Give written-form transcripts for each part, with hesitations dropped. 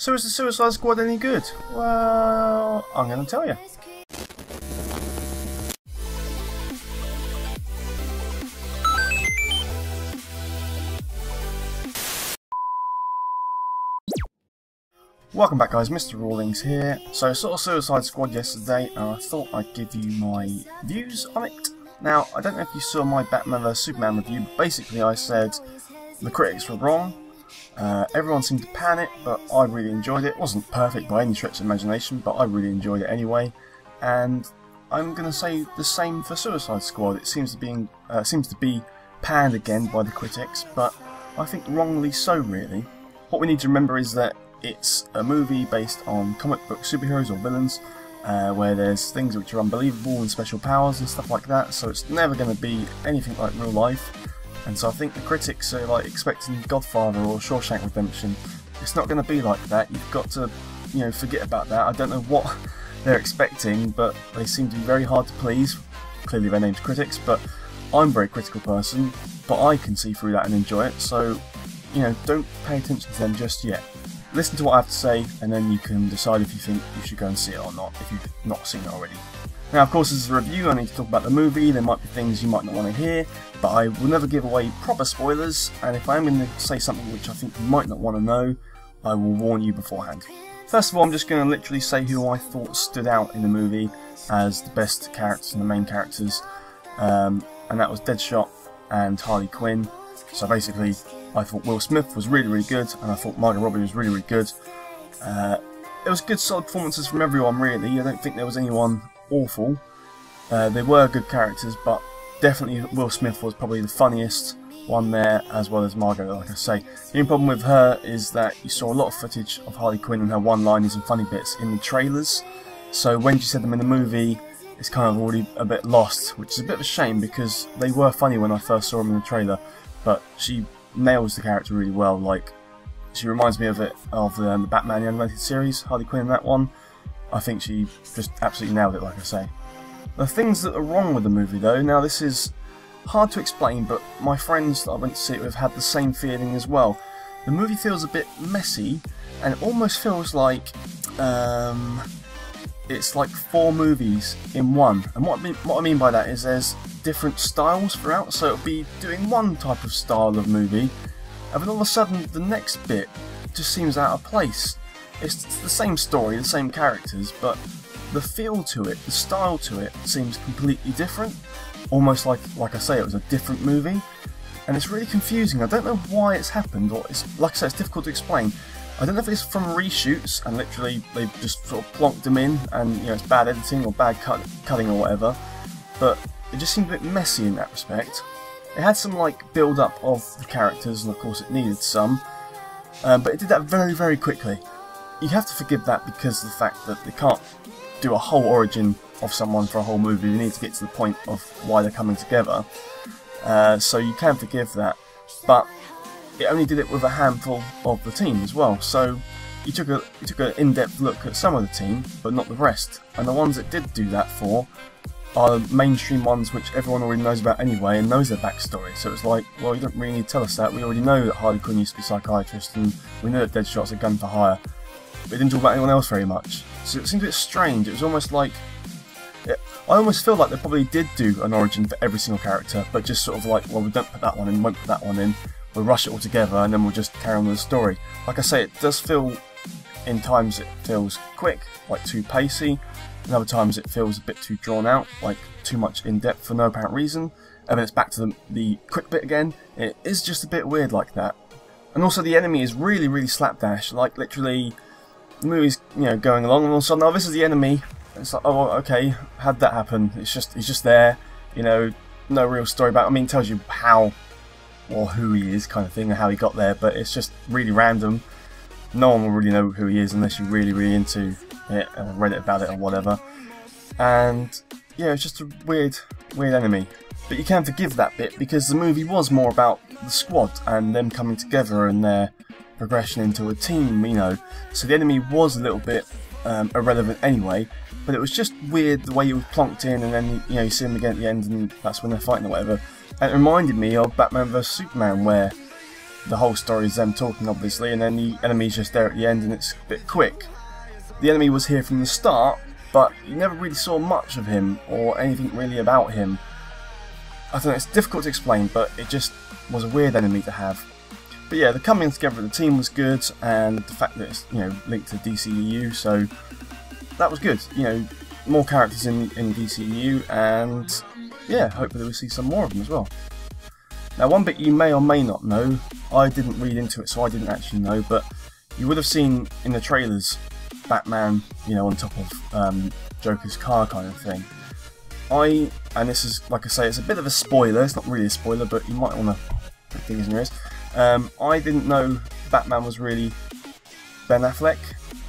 So is the Suicide Squad any good? Well, I'm going to tell you. Welcome back guys, Mr. Rawlings here. So I saw Suicide Squad yesterday and I thought I'd give you my views on it. Now, I don't know if you saw my Batman vs Superman review, but basically I said the critics were wrong. Everyone seemed to pan it, but I really enjoyed it. It wasn't perfect by any stretch of imagination, but I really enjoyed it anyway. And I'm going to say the same for Suicide Squad. It seems to be panned again by the critics, but I think wrongly so really. What we need to remember is that it's a movie based on comic book superheroes or villains, where there's things which are unbelievable and special powers and stuff like that, so it's never going to be anything like real life. And so I think the critics are like expecting Godfather or Shawshank Redemption. It's not going to be like that. You've got to, forget about that. I don't know what they're expecting, but they seem to be very hard to please. Clearly their name's critics, but I'm a very critical person, but I can see through that and enjoy it, so, don't pay attention to them just yet. Listen to what I have to say, and then you can decide if you think you should go and see it or not, if you've not seen it already. Now, of course, as a review, I need to talk about the movie. There might be things you might not want to hear, but I will never give away proper spoilers, and if I am going to say something which I think you might not want to know, I will warn you beforehand. First of all, I'm just going to literally say who I thought stood out in the movie as the best characters and the main characters, and that was Deadshot and Harley Quinn. So basically, I thought Will Smith was really, really good, and I thought Margot Robbie was really, really good. It was good, solid performances from everyone, really. I don't think there was anyone awful. They were good characters, but definitely Will Smith was probably the funniest one there, as well as Margot, like I say. The only problem with her is that you saw a lot of footage of Harley Quinn and her one-liners and funny bits in the trailers. So when she said them in the movie, it's kind of already a bit lost, which is a bit of a shame because they were funny when I first saw them in the trailer. But she nails the character really well. Like, she reminds me of the Batman the Animated Series, Harley Quinn in that one. I think she just absolutely nailed it, like I say. The things that are wrong with the movie though, now this is hard to explain, but my friends that I went to see it with had the same feeling as well. The movie feels a bit messy, and it almost feels like it's like 4 movies in one. And what I mean by that is there's different styles throughout, so it'll be doing one type of style of movie, and then all of a sudden the next bit just seems out of place. It's the same story, the same characters, but the feel to it, the style to it seems completely different. Almost like I say, it was a different movie, and it's really confusing. I don't know why it's happened, or like I say, it's difficult to explain. I don't know if it's from reshoots and literally they've just sort of plonked them in, and it's bad editing or bad cutting or whatever, but it just seemed a bit messy in that respect. It had some build up of the characters, and of course it needed some, but it did that very, very quickly. You have to forgive that because of the fact that they can't do a whole origin of someone for a whole movie. You need to get to the point of why they're coming together, so you can forgive that, but it only did it with a handful of the team as well. So you took an in-depth look at some of the team, but not the rest. And the ones that did do that for are the mainstream ones which everyone already knows about anyway and knows their backstory. So it's like, well, you don't really need to tell us that. We already know that Harley Quinn used to be a psychiatrist, and we know that Deadshot's a gun for hire. But it didn't talk about anyone else very much. So it seemed a bit strange. It was almost like, I almost feel like they probably did do an origin for every single character, but just sort of like, well, we don't put that one in, won't put that one in. We'll rush it all together and then we'll just carry on with the story. Like I say, it does feel, in times it feels quick, like too pacey, and other times it feels a bit too drawn out, like too much in depth for no apparent reason, and then it's back to the quick bit again. It is just a bit weird like that. And also the enemy is really, really slapdash, like literally the movie's going along and all of a sudden, oh, this is the enemy. It's like, oh, okay, how'd that happen? He's just there, no real story about it. I mean, it tells you how or who he is kind of thing, and how he got there, but it's just really random. No one will really know who he is unless you're really, really into it and read it about it or whatever. And yeah, it's just a weird enemy. But you can forgive that bit because the movie was more about the squad and them coming together and their progression into a team, So the enemy was a little bit irrelevant anyway, but it was just weird the way he was plonked in, and then you see him again at the end, and that's when they're fighting or whatever. And it reminded me of Batman vs Superman, where the whole story is them talking, obviously, and then the enemy's just there at the end, and it's a bit quick. The enemy was here from the start, but you never really saw much of him or anything really about him. I don't know, it's difficult to explain, but it just was a weird enemy to have. But yeah, the coming together of the team was good, and the fact that it's, you know, linked to DCEU, so that was good. You know, more characters in DCEU, and yeah, hopefully we'll see some more of them as well. Now, one bit you may or may not know, I didn't read into it, so I didn't actually know, but you would have seen in the trailers Batman, you know, on top of Joker's car kind of thing. And this is, like I say, it's a bit of a spoiler, it's not really a spoiler, but you might want to put fingers in your ears. I didn't know Batman was really Ben Affleck,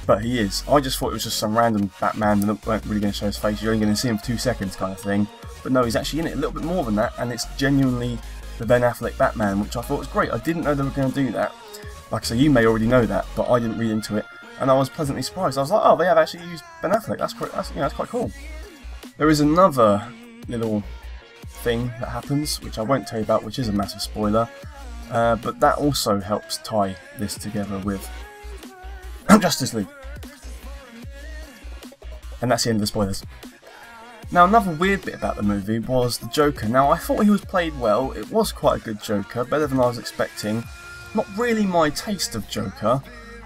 but he is. I just thought it was just some random Batman that weren't really going to show his face, you're only going to see him for 2 seconds kind of thing. But no, he's actually in it a little bit more than that, and it's genuinely the Ben Affleck Batman, which I thought was great. I didn't know they were going to do that. Like I say, you may already know that, but I didn't read into it, and I was pleasantly surprised. I was like, oh, they have actually used Ben Affleck. That's quite cool. There is another little thing that happens, which I won't tell you about, which is a massive spoiler, but that also helps tie this together with Justice League. And that's the end of the spoilers. Now, another weird bit about the movie was the Joker. Now, I thought he was played well. It was quite a good Joker, better than I was expecting. Not really my taste of Joker.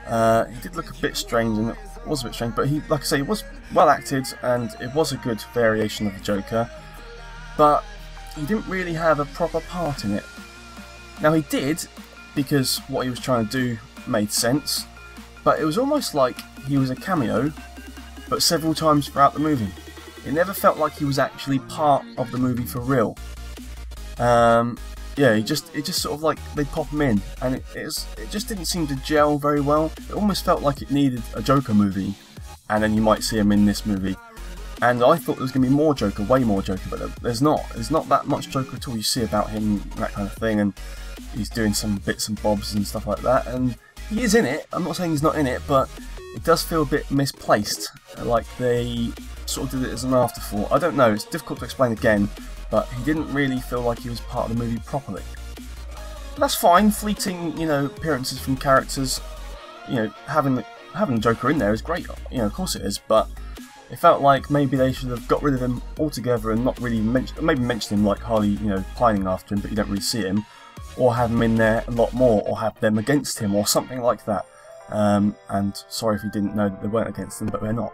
He did look a bit strange, and it was a bit strange, but he, like I say, he was well acted, and it was a good variation of the Joker. But he didn't really have a proper part in it. Now, he did, because what he was trying to do made sense, but it was almost like he was a cameo, but several times throughout the movie. It never felt like he was actually part of the movie for real. Yeah, it just sort of like they'd pop him in, and it just didn't seem to gel very well. It almost felt like it needed a Joker movie, and then you might see him in this movie. And I thought there was going to be more Joker, way more Joker, but there's not. There's not that much Joker at all. You see about him, that kind of thing, and he's doing some bits and bobs and stuff like that, and he is in it. I'm not saying he's not in it, but it does feel a bit misplaced, like they sort of did it as an afterthought. I don't know, it's difficult to explain again, but he didn't really feel like he was part of the movie properly. But that's fine, fleeting, you know, appearances from characters, you know, having Joker in there is great, you know, of course it is, but it felt like maybe they should have got rid of him altogether and not really maybe mention him, like Harley, you know, pining after him, but you don't really see him, or have him in there a lot more, or have them against him, or something like that. And sorry if you didn't know that they weren't against them, but they're not.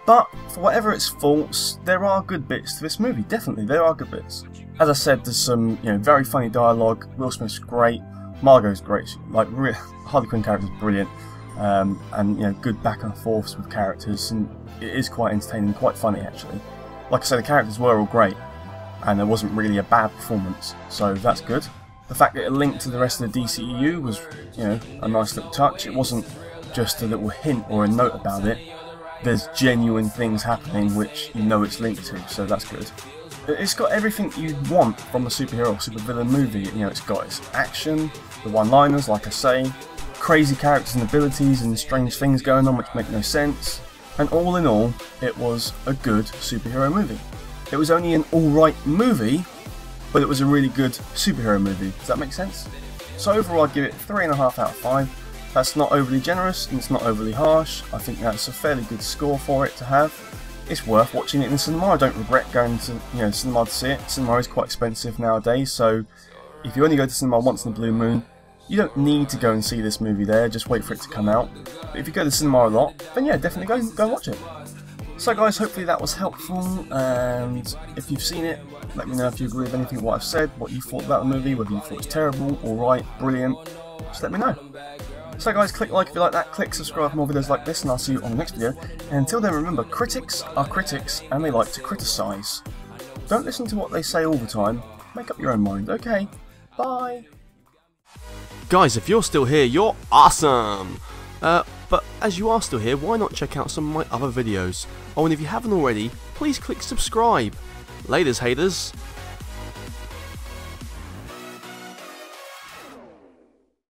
But for whatever its faults, there are good bits to this movie. Definitely, there are good bits. As I said, there's some, you know, very funny dialogue. Will Smith's great. Margot's great. Like, Harley Quinn character's brilliant. And you know, good back and forths with characters, and it is quite entertaining, quite funny actually. Like I said, the characters were all great, and there wasn't really a bad performance, so that's good. The fact that it linked to the rest of the DCEU was, you know, a nice little touch. It wasn't just a little hint or a note about it. There's genuine things happening which you know it's linked to, so that's good. It's got everything you'd want from a superhero or supervillain movie. You know, it's got its action, the one-liners, like I say, crazy characters and abilities and strange things going on which make no sense. And all in all, it was a good superhero movie. It was only an alright movie, but it was a really good superhero movie. Does that make sense? So overall I'd give it 3.5 out of 5. That's not overly generous and it's not overly harsh. I think that's a fairly good score for it to have. It's worth watching it in the cinema. I don't regret going to, you know, cinema to see it. Cinema is quite expensive nowadays, so if you only go to cinema once in a blue moon, you don't need to go and see this movie there, just wait for it to come out. But if you go to cinema a lot, then yeah, definitely go watch it. So guys, hopefully that was helpful, and if you've seen it, let me know if you agree with anything what I've said, what you thought about the movie, whether you thought it was terrible, alright, brilliant, just let me know. So guys, click like if you like that, click subscribe for more videos like this, and I'll see you on the next video. And until then, remember, critics are critics, and they like to criticise. Don't listen to what they say all the time, make up your own mind, okay? Bye! Guys, if you're still here, you're awesome! But as you are still here, why not check out some of my other videos? Oh, and if you haven't already, please click subscribe. Laters, haters.